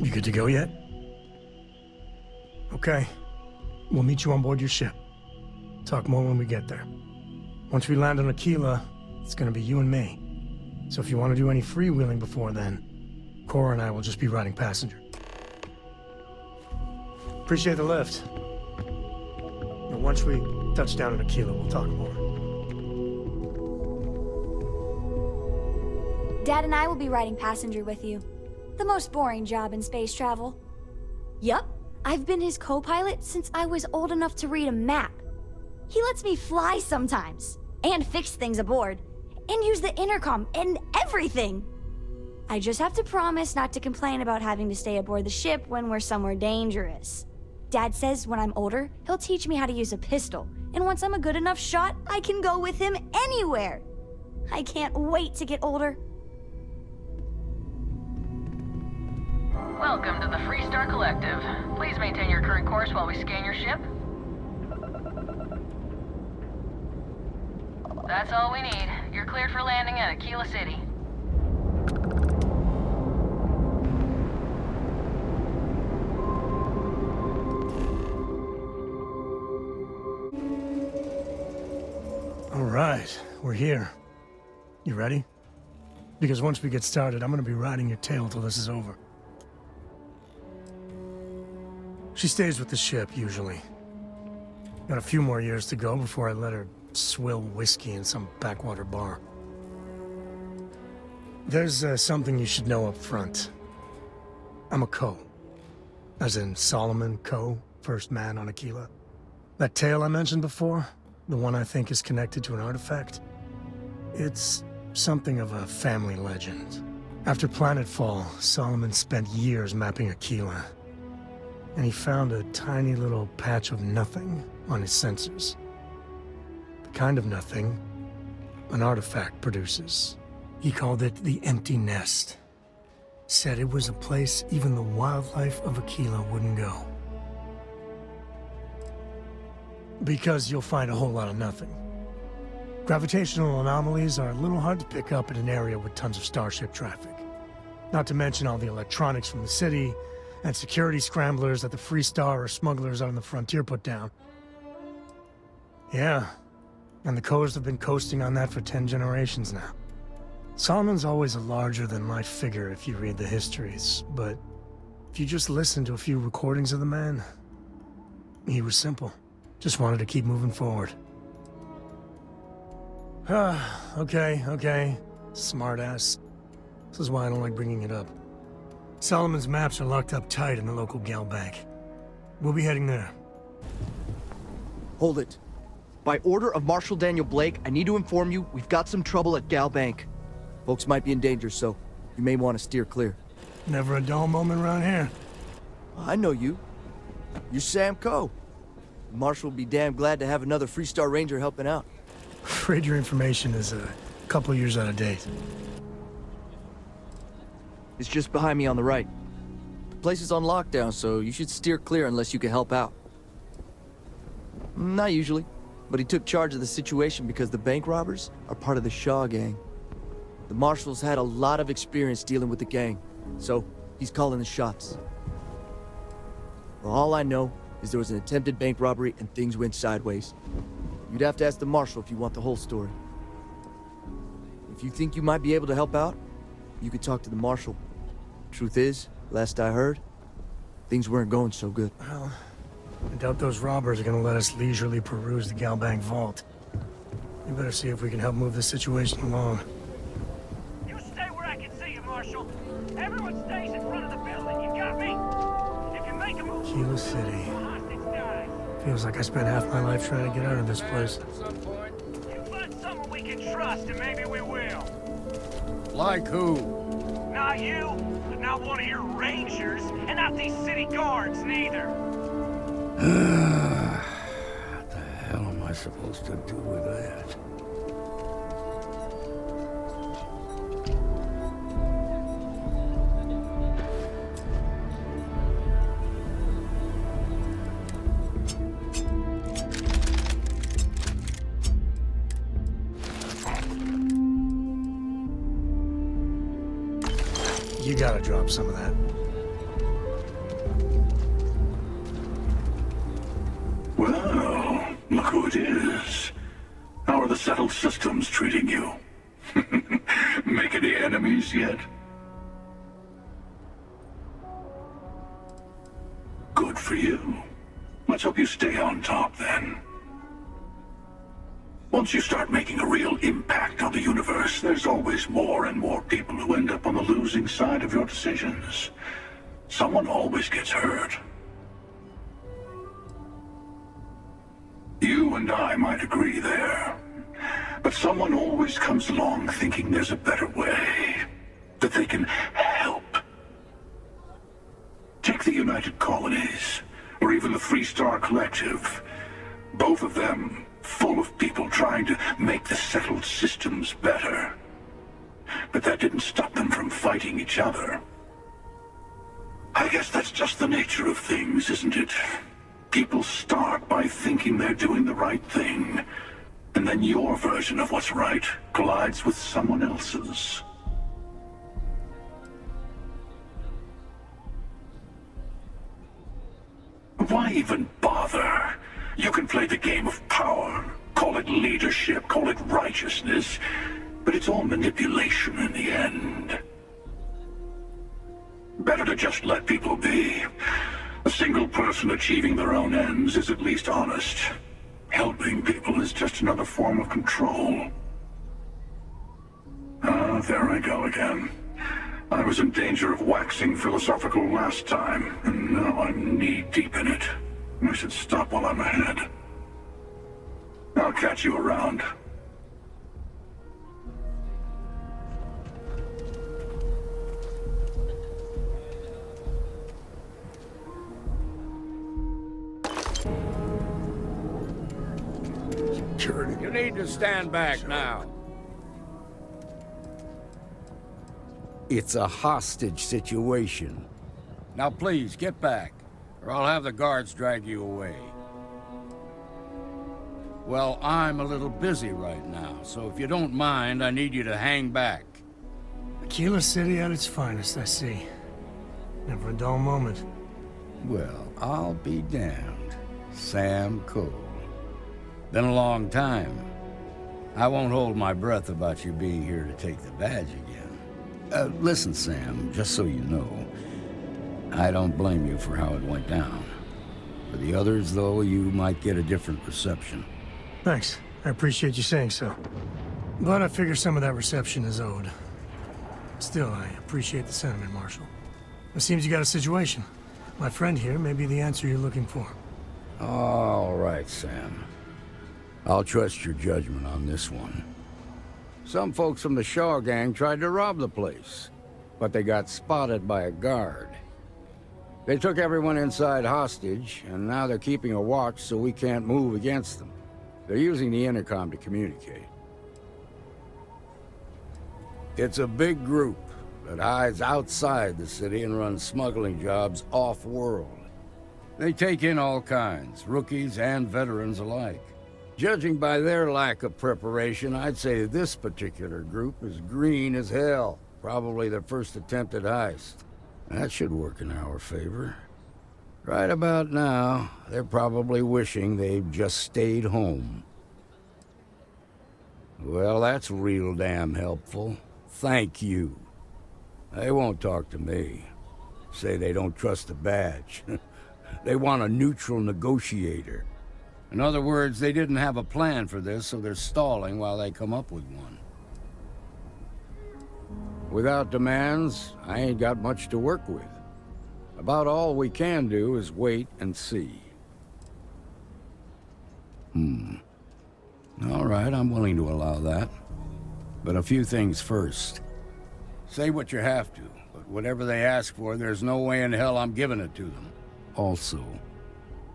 You good to go yet? Okay. We'll meet you on board your ship. Talk more when we get there. Once we land on Akilah, it's gonna be you and me. So if you want to do any freewheeling before then, Cora and I will just be riding passenger. Appreciate the lift. And once we touch down in Akilah, we'll talk more. Dad and I will be riding passenger with you. The most boring job in space travel. Yup, I've been his co-pilot since I was old enough to read a map. He lets me fly sometimes, and fix things aboard, and use the intercom and everything. I just have to promise not to complain about having to stay aboard the ship when we're somewhere dangerous. Dad says when I'm older, he'll teach me how to use a pistol, and once I'm a good enough shot, I can go with him anywhere. I can't wait to get older. Welcome to the Freestar Collective. Please maintain your current course while we scan your ship. That's all we need. You're cleared for landing at Akilah City. All right, we're here. You ready? Because once we get started, I'm gonna be riding your tail till this is over. She stays with the ship, usually. Got a few more years to go before I let her swill whiskey in some backwater bar. There's something you should know up front. I'm a Co. As in Solomon Co., first man on Akilah. That tale I mentioned before, the one I think is connected to an artifact, it's something of a family legend. After planetfall, Solomon spent years mapping Akilah, and he found a tiny little patch of nothing on his sensors. The kind of nothing an artifact produces. He called it the Empty Nest. Said it was a place even the wildlife of Akilah wouldn't go. Because you'll find a whole lot of nothing. Gravitational anomalies are a little hard to pick up in an area with tons of starship traffic. Not to mention all the electronics from the city, and security scramblers that the Freestar or smugglers out on the frontier put down. Yeah, and the Coast have been coasting on that for 10 generations now. Solomon's always a larger-than-life figure if you read the histories, but if you just listen to a few recordings of the man, he was simple. Just wanted to keep moving forward. Okay. Smartass. This is why I don't like bringing it up. Solomon's maps are locked up tight in the local gal bank. We'll be heading there. Hold it. By order of Marshal Daniel Blake, I need to inform you we've got some trouble at Gal Bank. Folks might be in danger, so you may want to steer clear. Never a dull moment around here. I know you. You're Sam Coe. Marshal will be damn glad to have another Freestar Ranger helping out. Afraid your information is a couple years out of date. It's just behind me on the right. The place is on lockdown, so you should steer clear unless you can help out. Not usually, but he took charge of the situation because the bank robbers are part of the Shaw gang. The Marshal's had a lot of experience dealing with the gang, so he's calling the shots. Well, all I know is there was an attempted bank robbery and things went sideways. You'd have to ask the Marshal if you want the whole story. If you think you might be able to help out, you could talk to the Marshal. Truth is, last I heard, things weren't going so good. Well, I doubt those robbers are gonna let us leisurely peruse the Galbank vault. We better see if we can help move the situation along. You stay where I can see you, Marshal. Everyone stays in front of the building. You got me? If you make a move, Akilah City. the hostage dies. Feels like I spent half my life trying to get out of this place. You find someone we can trust, and maybe we will. Like who? Not you, but not one of your rangers, and not these city guards, neither. What the hell am I supposed to do with that? You gotta drop some of that. Well, look who it is. How are the settled systems treating you? Make any enemies yet? Good for you. Let's hope you stay on top then. Once you start making a real impact on the universe, there's always more and more people who end up on the losing side of your decisions. Someone always gets hurt. You and I might agree there. But someone always comes along thinking there's a better way. That they can help. Take the United Colonies, or even the Freestar Collective. Both of them full of people trying to make the settled systems better. But that didn't stop them from fighting each other. I guess that's just the nature of things, isn't it? People start by thinking they're doing the right thing, and then your version of what's right collides with someone else's. Why even bother? You can play the game of power, call it leadership, call it righteousness, but it's all manipulation in the end. Better to just let people be. A single person achieving their own ends is at least honest. Helping people is just another form of control. Ah, there I go again. I was in danger of waxing philosophical last time, and now I'm knee-deep in it. I should stop while I'm ahead. I'll catch you around. You need to stand back now. It's a hostage situation. Now please, get back, or I'll have the guards drag you away. Well, I'm a little busy right now, so if you don't mind, I need you to hang back. Akilah City at its finest, I see. Never a dull moment. Well, I'll be damned. Sam Cole. Been a long time. I won't hold my breath about you being here to take the badge again. Listen, Sam, just so you know, I don't blame you for how it went down. For the others, though, you might get a different reception. Thanks. I appreciate you saying so. But I figure some of that reception is owed. Still, I appreciate the sentiment, Marshal. It seems you got a situation. My friend here may be the answer you're looking for. All right, Sam. I'll trust your judgment on this one. Some folks from the Shaw gang tried to rob the place, but they got spotted by a guard. They took everyone inside hostage, and now they're keeping a watch so we can't move against them. They're using the intercom to communicate. It's a big group that hides outside the city and runs smuggling jobs off-world. They take in all kinds, rookies and veterans alike. Judging by their lack of preparation, I'd say this particular group is green as hell. Probably their first attempt at heist. That should work in our favor. Right about now, they're probably wishing they'd just stayed home. Well, that's real damn helpful. Thank you. They won't talk to me. Say they don't trust the badge. They want a neutral negotiator. In other words, they didn't have a plan for this, so they're stalling while they come up with one. Without demands, I ain't got much to work with. About all we can do is wait and see. All right, I'm willing to allow that. But a few things first. Say what you have to, but whatever they ask for, there's no way in hell I'm giving it to them. Also,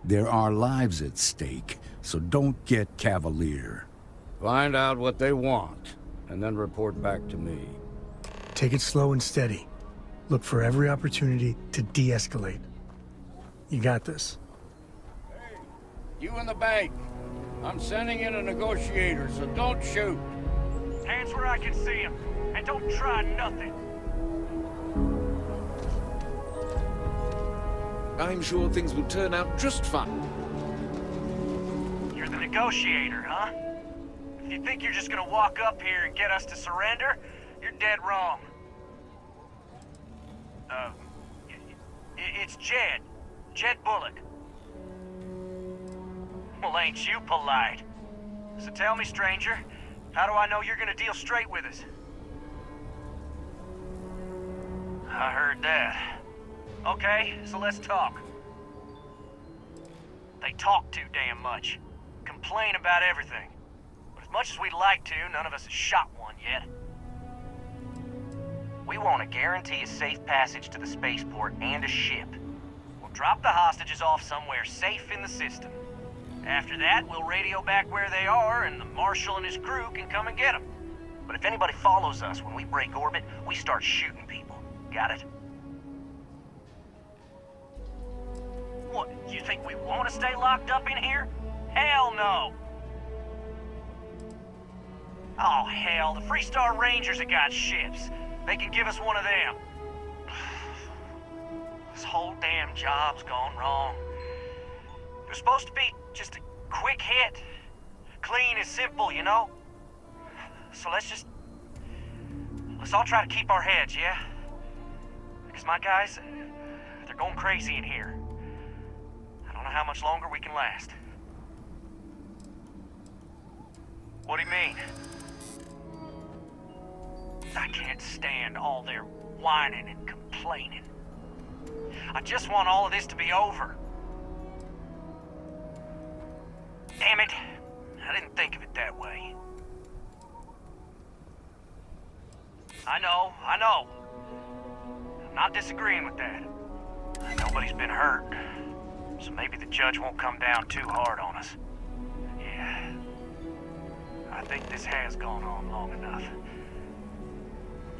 there are lives at stake, so don't get cavalier. Find out what they want, and then report back to me. Take it slow and steady. Look for every opportunity to de-escalate. You got this. Hey, you in the bank. I'm sending in a negotiator, so don't shoot. Hands where I can see him, and don't try nothing. I'm sure things will turn out just fine. negotiator, huh? If you think you're just gonna walk up here and get us to surrender, you're dead wrong. It's Jed. Jed Bullock. Well, ain't you polite? So tell me, stranger, how do I know you're gonna deal straight with us? I heard that. Okay, so let's talk. They talk too damn much. Complain about everything. But as much as we'd like to, none of us has shot one yet. We want to guarantee a safe passage to the spaceport and a ship. We'll drop the hostages off somewhere safe in the system. After that, we'll radio back where they are, and the Marshal and his crew can come and get them. But if anybody follows us when we break orbit, we start shooting people. Got it? What, you think we want to stay locked up in here? Hell no! Oh, hell, the Freestar Rangers have got ships. They can give us one of them. This whole damn job's gone wrong. It was supposed to be just a quick hit. Clean and simple, you know? So let's all try to keep our heads, yeah? Because my guys, they're going crazy in here. I don't know how much longer we can last. What do you mean? I can't stand all their whining and complaining. I just want all of this to be over. Damn it, I didn't think of it that way. I know. I'm not disagreeing with that. Nobody's been hurt, so maybe the judge won't come down too hard on us. Yeah, I think this has gone on long enough.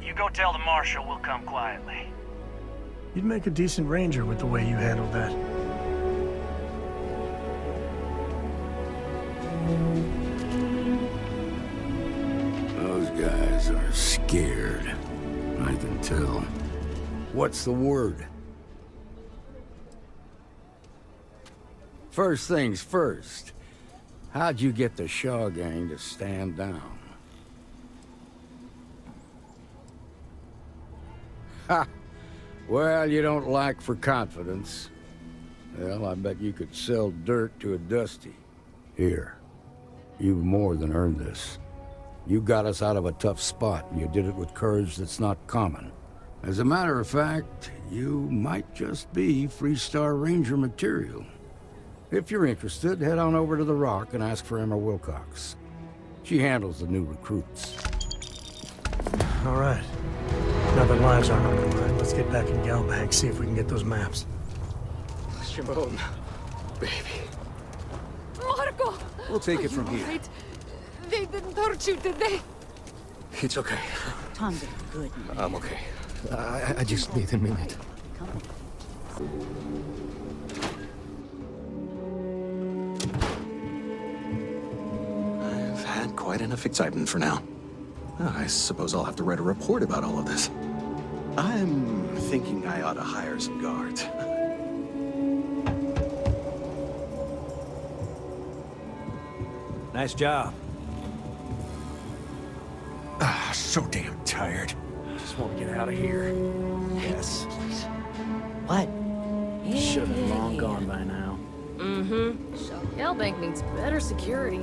You go tell the Marshal we'll come quietly. You'd make a decent ranger with the way you handled that. Those guys are scared. I can tell. What's the word? First things first. How'd you get the Shaw gang to stand down? Ha! Well, you don't lack for confidence. Well, I bet you could sell dirt to a Dusty. Here. You've more than earned this. You got us out of a tough spot, and you did it with courage that's not common. As a matter of fact, you might just be Freestar Ranger material. If you're interested, head on over to the Rock and ask for Emma Wilcox. She handles the new recruits. All right. Now that lives aren't on the line, let's get back in Galbank, see if we can get those maps. Shimon, baby. Marco! We'll take it from Are you here. all right? They didn't hurt you, did they? It's okay. Tom did good. I'm okay. I just need a minute. I've had quite enough excitement for now. I suppose I'll have to write a report about all of this. I'm thinking I ought to hire some guards. Nice job. So damn tired. Just want to get out of here. Yes. What? Should have long gone by now. Mm-hmm. Galbank needs better security.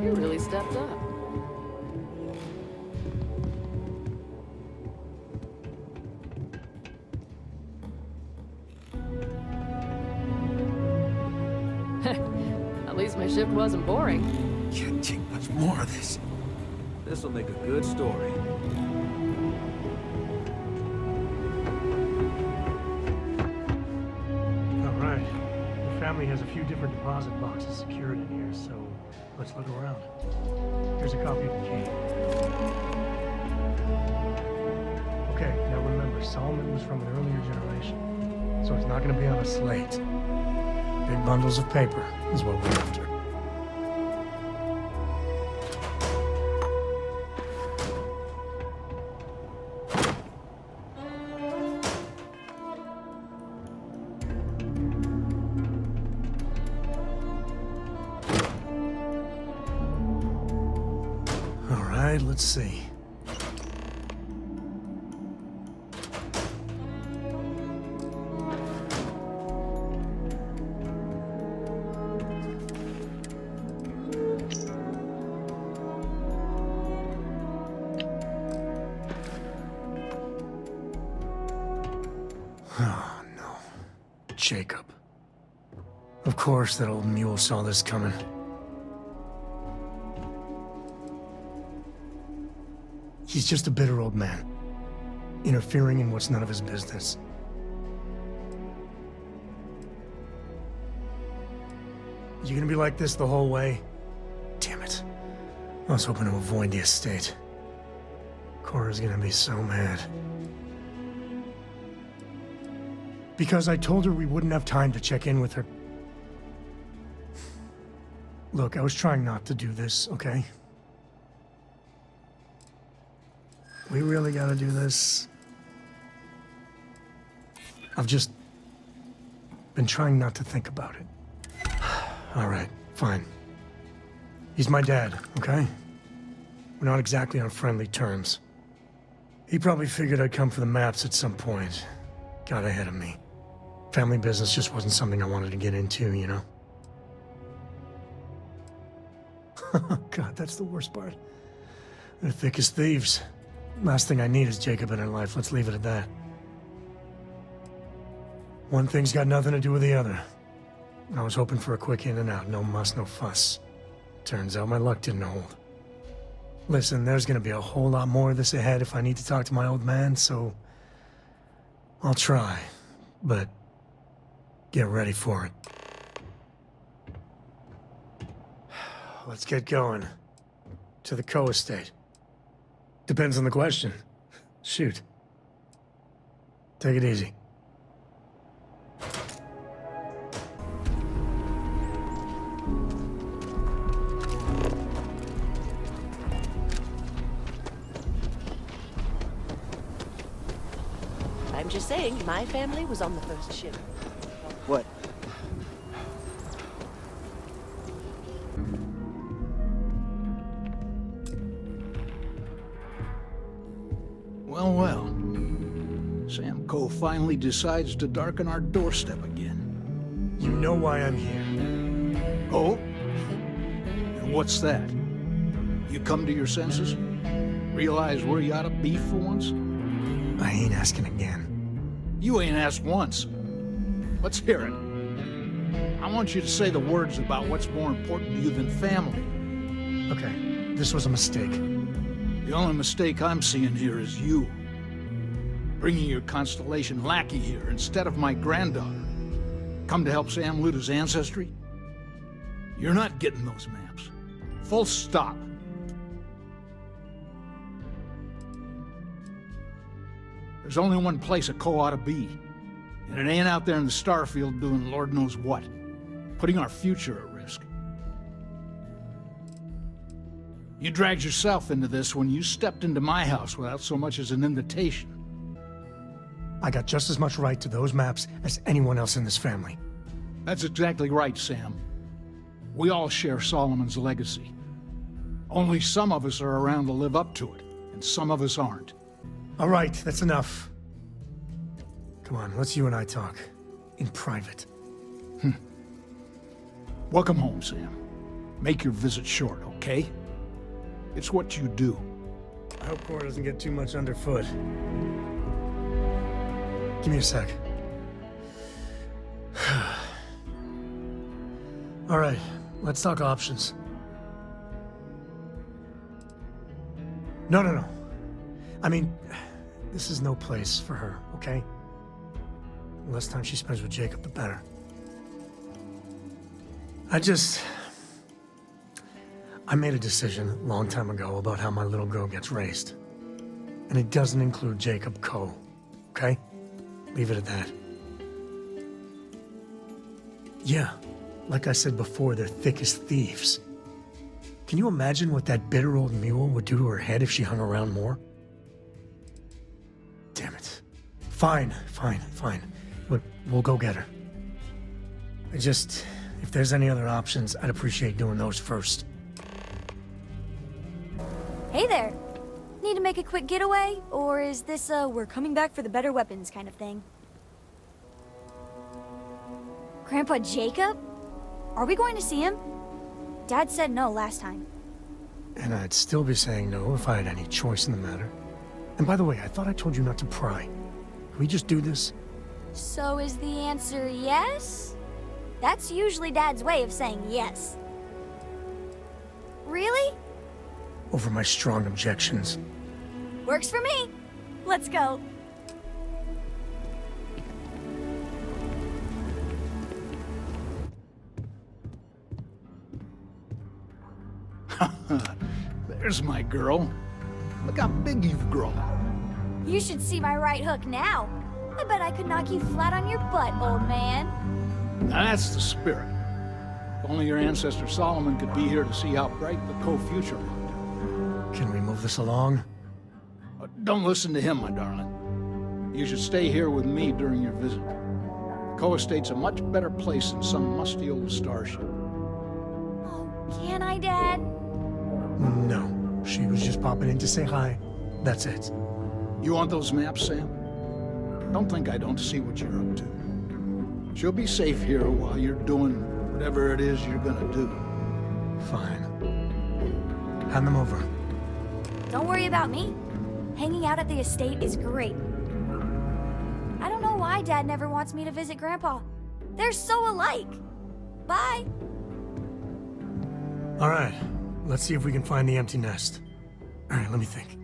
You really stepped up. At least my shift wasn't boring. Can't take much more of this. This'll make a good story. All right. The family has a few different deposit boxes secured in here, so let's look around. Here's a copy of the key. Okay, now remember, Solomon was from an earlier generation, so it's not going to be on a slate. Big bundles of paper is what we're after. let's see. Oh, no. Jacob. Of course that old mule saw this coming. He's just a bitter old man, interfering in what's none of his business. You gonna be like this the whole way? Damn it. I was hoping to avoid the estate. Cora's gonna be so mad. Because I told her we wouldn't have time to check in with her. Look, I was trying not to do this, okay? We really gotta do this. I've just been trying not to think about it. All right, fine. He's my dad, okay? We're not exactly on friendly terms. He probably figured I'd come for the maps at some point. Got ahead of me. Family business just wasn't something I wanted to get into, you know? God, that's the worst part. They're thick as thieves. Last thing I need is Jacob in her life. Let's leave it at that. One thing's got nothing to do with the other. I was hoping for a quick in and out. No muss, no fuss. Turns out my luck didn't hold. Listen, there's gonna be a whole lot more of this ahead if I need to talk to my old man, so... I'll try, but... get ready for it. Let's get going. To the Coe estate. Depends on the question. Shoot. Take it easy. I'm just saying, my family was on the first ship. What? Well, well. Sam Coe finally decides to darken our doorstep again. You know why I'm here. Oh? And what's that? You come to your senses? Realize where you ought to be for once? I ain't asking again. You ain't asked once. Let's hear it. I want you to say the words about what's more important to you than family. Okay, this was a mistake. The only mistake I'm seeing here is you. Bringing your Constellation lackey here instead of my granddaughter. Come to help Sam loot his ancestry? You're not getting those maps. Full stop. There's only one place a Coe ought to be. And it ain't out there in the Starfield doing Lord knows what. Putting our future at risk. You dragged yourself into this when you stepped into my house without so much as an invitation. I got just as much right to those maps as anyone else in this family. That's exactly right, Sam. We all share Solomon's legacy. Only some of us are around to live up to it, and some of us aren't. All right, that's enough. Come on, let's you and I talk. In private. Welcome home, Sam. Make your visit short, okay? It's what you do. I hope Cora doesn't get too much underfoot. Give me a sec. All right, let's talk options. No. I mean, this is no place for her, okay? The less time she spends with Jacob, the better. I made a decision a long time ago about how my little girl gets raised. And it doesn't include Jacob Coe, okay? Leave it at that. Yeah, like I said before, they're thick as thieves. Can you imagine what that bitter old mule would do to her head if she hung around more? Damn it. Fine. We'll go get her. If there's any other options, I'd appreciate doing those first. Hey there. quick getaway, or is this a we're coming back for the better weapons kind of thing? Grandpa Jacob? Are we going to see him? Dad said no last time. And I'd still be saying no if I had any choice in the matter. And by the way, I thought I told you not to pry. Can we just do this? So is the answer yes? That's usually Dad's way of saying yes. Really? Over my strong objections. Works for me. Let's go. There's my girl. Look how big you've grown. You should see my right hook now. I bet I could knock you flat on your butt, old man. Now that's the spirit. If only your ancestor Solomon could be here to see how bright the co-future looked. Can we move this along? Don't listen to him, my darling. You should stay here with me during your visit. The co-estate's a much better place than some musty old starship. Oh, can I, Dad? No. She was just popping in to say hi. That's it. You want those maps, Sam? Don't think I don't see what you're up to. She'll be safe here while you're doing whatever it is you're gonna do. Fine. Hand them over. Don't worry about me. Hanging out at the estate is great. I don't know why Dad never wants me to visit Grandpa. They're so alike. Bye. All right. Let's see if we can find the empty nest. All right, let me think.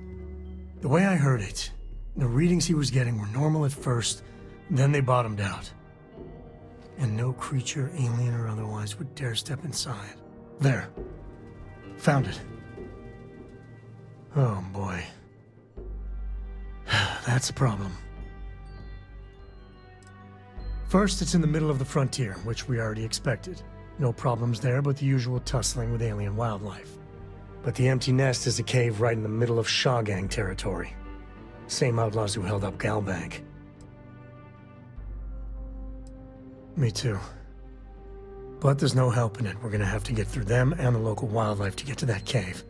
The way I heard it, the readings he was getting were normal at first, then they bottomed out. And no creature, alien or otherwise, would dare step inside. There. Found it. Oh, boy. That's a problem. First, it's in the middle of the frontier, which we already expected. No problems there, but the usual tussling with alien wildlife. But the empty nest is a cave right in the middle of Shaw Gang territory. Same outlaws who held up Galbank. Me too. But there's no helping it. We're gonna have to get through them and the local wildlife to get to that cave.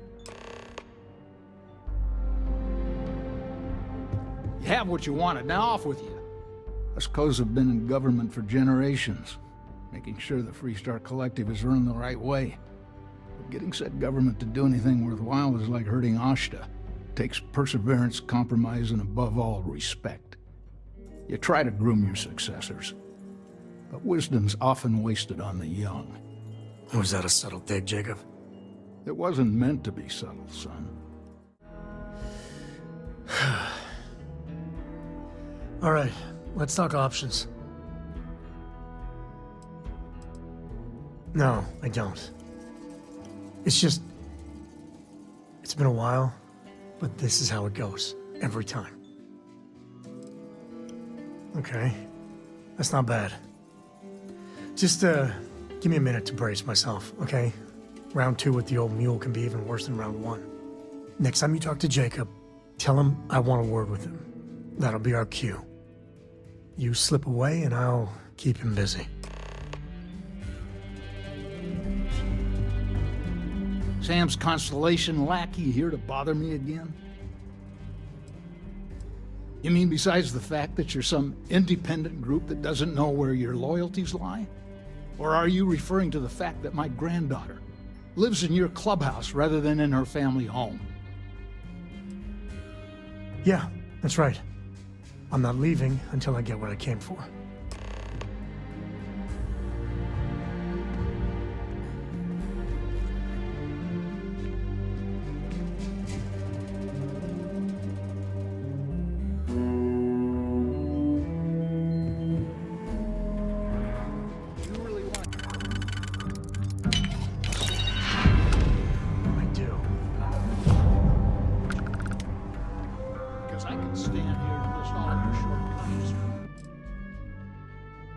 You have what you wanted, now off with you. Us Co's have been in government for generations, making sure the Freestar Collective is run the right way. But getting said government to do anything worthwhile is like hurting Ashta. It takes perseverance, compromise, and above all, respect. You try to groom your successors, but wisdom's often wasted on the young. Was that a subtle dig, Jacob? It wasn't meant to be subtle, son. All right, let's talk options. No, I don't. It's just... It's been a while, but this is how it goes. Every time. Okay. That's not bad. Just, give me a minute to brace myself, okay? Round 2 with the old mule can be even worse than round 1. Next time you talk to Jacob, tell him I want a word with him. That'll be our cue. You slip away and I'll keep him busy. Sam's Constellation lackey here to bother me again? You mean besides the fact that you're some independent group that doesn't know where your loyalties lie? Or are you referring to the fact that my granddaughter lives in your clubhouse rather than in her family home? Yeah, that's right. I'm not leaving until I get what I came for.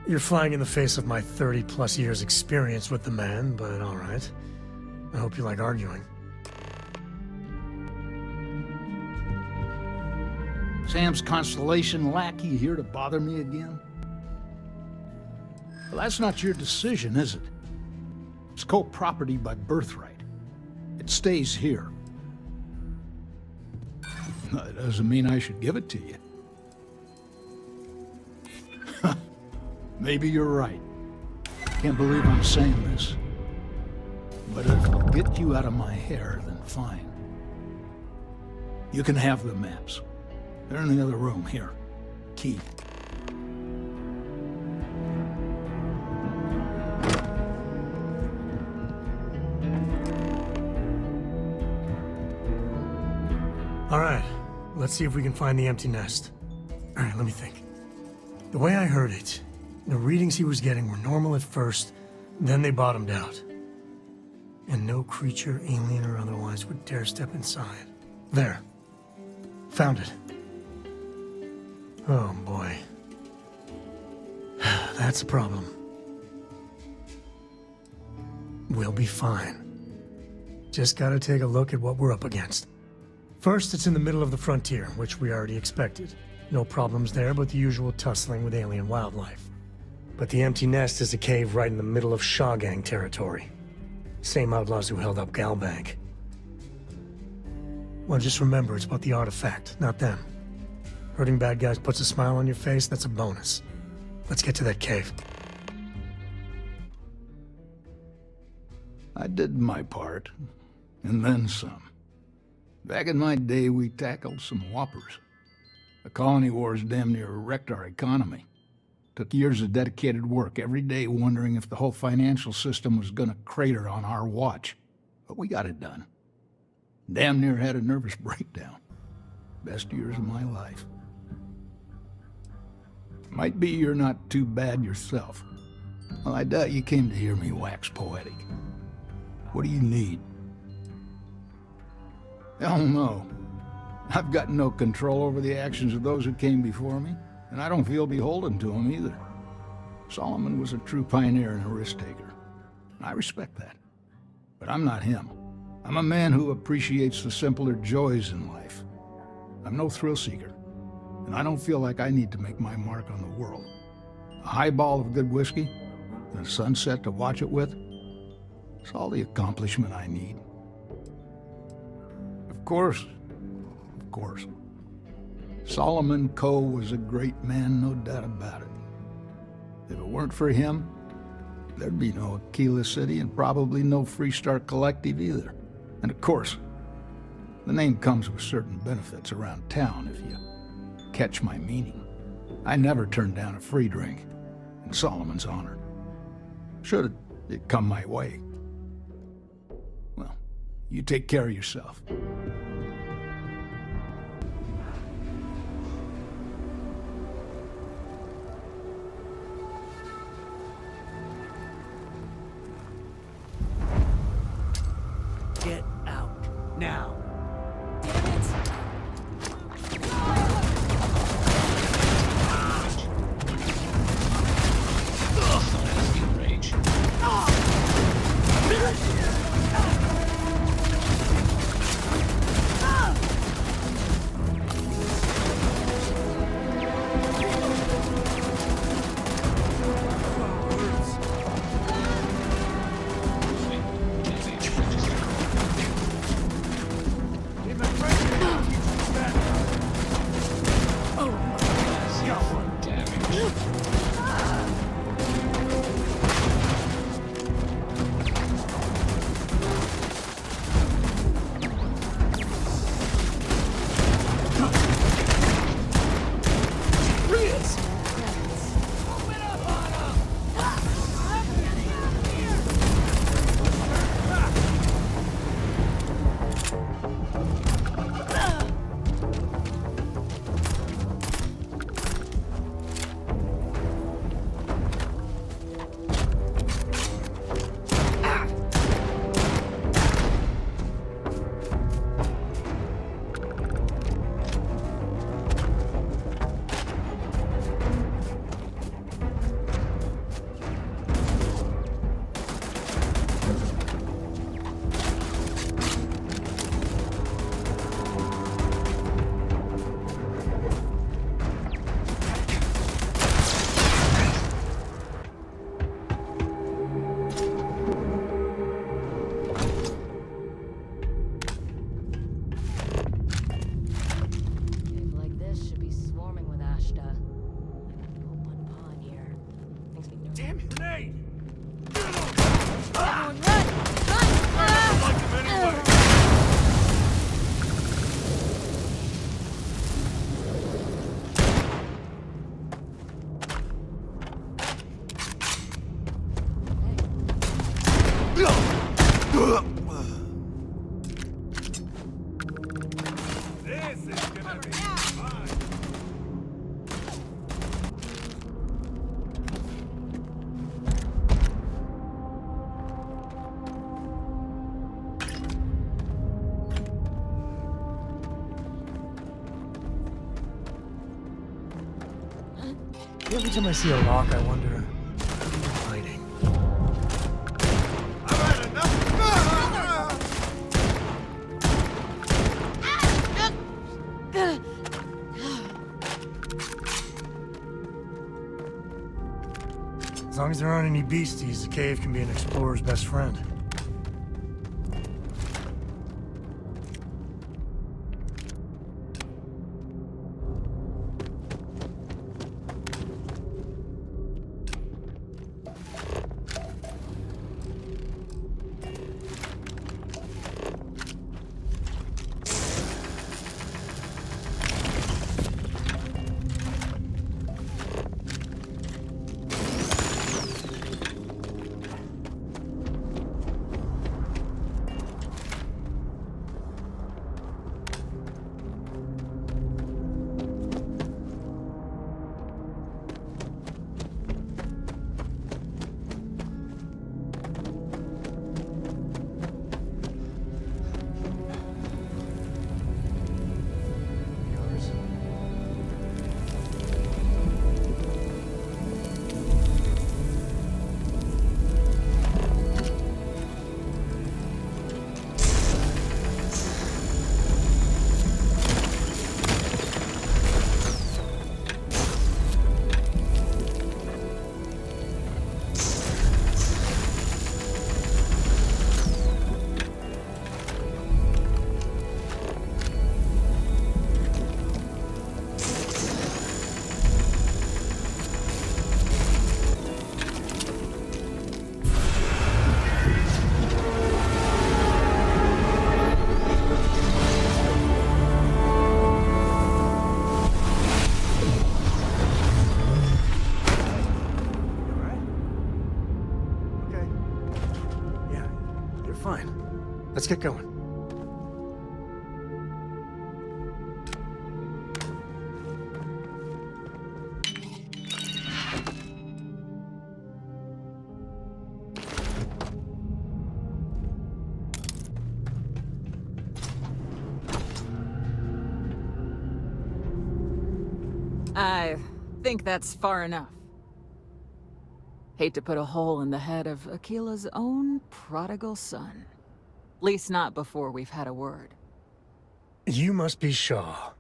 You're flying in the face of my 30-plus years experience with the man, but all right. I hope you like arguing. Sam's Constellation lackey here to bother me again? Well, that's not your decision, is it? It's co-property by birthright. It stays here. That doesn't mean I should give it to you. Maybe you're right. Can't believe I'm saying this. But if it'll get you out of my hair, then fine. You can have the maps. They're in the other room, here. Key. All right, let's see if we can find the empty nest. All right, let me think. The way I heard it, the readings he was getting were normal at first, then they bottomed out. And no creature, alien or otherwise, would dare step inside. There. Found it. Oh, boy. That's a problem. We'll be fine. Just gotta take a look at what we're up against. First, it's in the middle of the frontier, which we already expected. No problems there, but the usual tussling with alien wildlife. But the empty nest is a cave right in the middle of Shaw Gang territory. Same outlaws who held up Galbank. Well, just remember, it's about the artifact, not them. Hurting bad guys puts a smile on your face, that's a bonus. Let's get to that cave. I did my part, and then some. Back in my day, we tackled some whoppers. The colony wars damn near wrecked our economy. Took years of dedicated work, every day wondering if the whole financial system was gonna crater on our watch. But we got it done. Damn near had a nervous breakdown. Best years of my life. Might be you're not too bad yourself. Well, I doubt you came to hear me wax poetic. What do you need? Hell no. I've got no control over the actions of those who came before me, and I don't feel beholden to them either. Solomon was a true pioneer and a risk-taker. I respect that. But I'm not him. I'm a man who appreciates the simpler joys in life. I'm no thrill-seeker, and I don't feel like I need to make my mark on the world. A highball of good whiskey, and a sunset to watch it with, it's all the accomplishment I need. Of course, Solomon Coe was a great man, no doubt about it. If it weren't for him, there'd be no Akilah City and probably no Freestar Collective either. And of course, the name comes with certain benefits around town if you catch my meaning. I never turned down a free drink, in Solomon's honor. Should it come my way. Well, you take care of yourself. Get out. Now. Every time I see a lock, I wonder who they're hiding. As long as there aren't any beasties, the cave can be an explorer's best friend. Fine. Let's get going. I think that's far enough. Hate to put a hole in the head of Akilah's own prodigal son. Least not before we've had a word. You must be Shaw.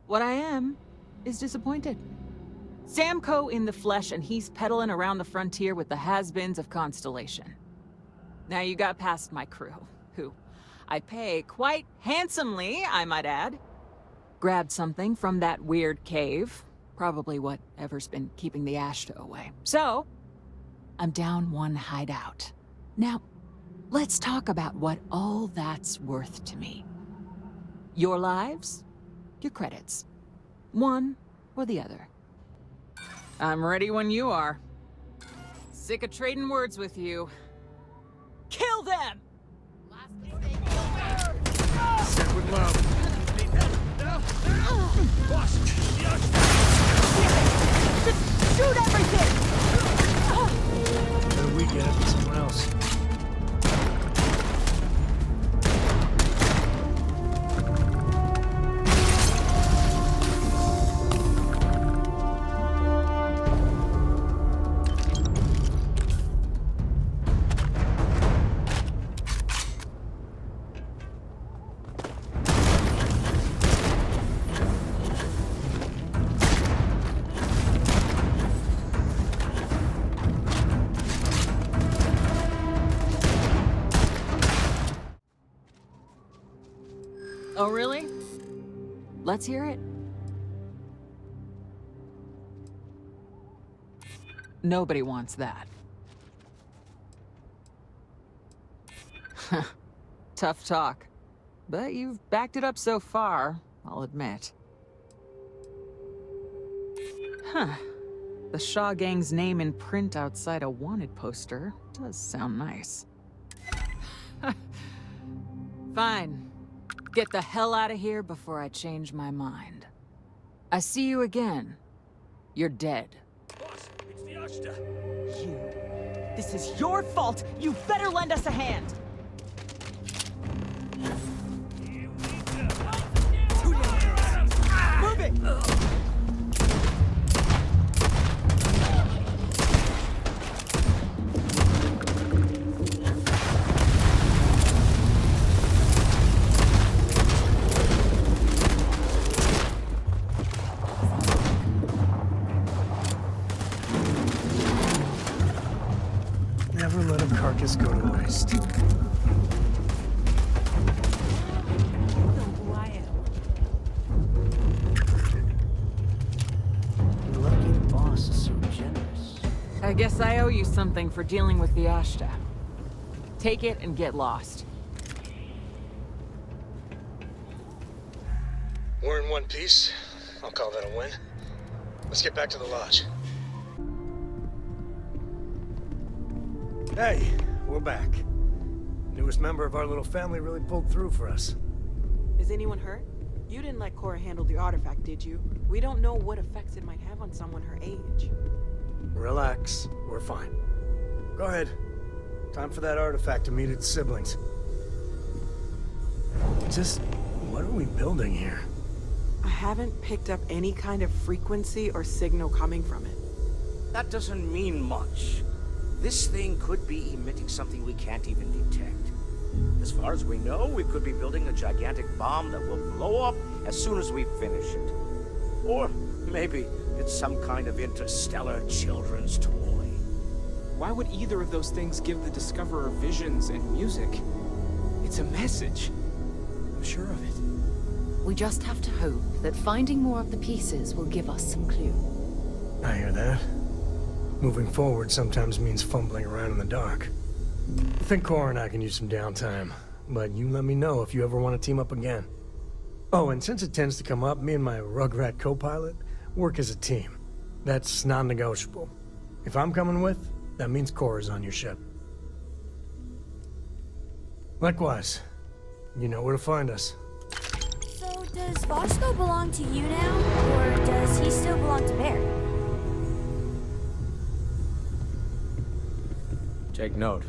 What I am is disappointed. Samco in the flesh, and he's peddling around the frontier with the has-beens of Constellation. Now you got past my crew, who I pay quite handsomely, I might add. Grabbed something from that weird cave. Probably whatever's been keeping the Ashta away. So, I'm down one hideout. Now, let's talk about what all that's worth to me. Your lives, your credits. One or the other. I'm ready when you are. Sick of trading words with you. Kill them! Said with love. Just shoot everything! What do we get if it's someone else? Oh, really? Let's hear it. Nobody wants that. Tough talk. But you've backed it up so far, I'll admit. Huh. The Shaw Gang's name in print outside a wanted poster does sound nice. Fine. Get the hell out of here before I change my mind. I see you again. You're dead. Boss, it's the Ashta. You. This is your fault. You better lend us a hand. Move it! focus go to waste. Lucky the boss is so generous. I guess I owe you something for dealing with the Ashta. Take it and get lost. We're in one piece. I'll call that a win. Let's get back to the lodge. Hey, we're back. Newest member of our little family really pulled through for us. Is anyone hurt? You didn't let Cora handle the artifact, did you? We don't know what effects it might have on someone her age. Relax, we're fine. Go ahead. Time for that artifact to meet its siblings. Just, what are we building here? I haven't picked up any kind of frequency or signal coming from it. That doesn't mean much. This thing could be emitting something we can't even detect. As far as we know, we could be building a gigantic bomb that will blow up as soon as we finish it. Or maybe it's some kind of interstellar children's toy. Why would either of those things give the Discoverer visions and music? It's a message. I'm sure of it. We just have to hope that finding more of the pieces will give us some clue. I hear that. Moving forward sometimes means fumbling around in the dark. I think Cora and I can use some downtime, but you let me know if you ever want to team up again. Oh, and since it tends to come up, me and my Rugrat co-pilot work as a team. That's non-negotiable. If I'm coming with, that means Cora's on your ship. Likewise, you know where to find us. So, does Voshko belong to you now, or does he still belong to Bear? Take note.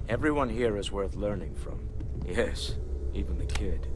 Everyone here is worth learning from. Yes, even the kid.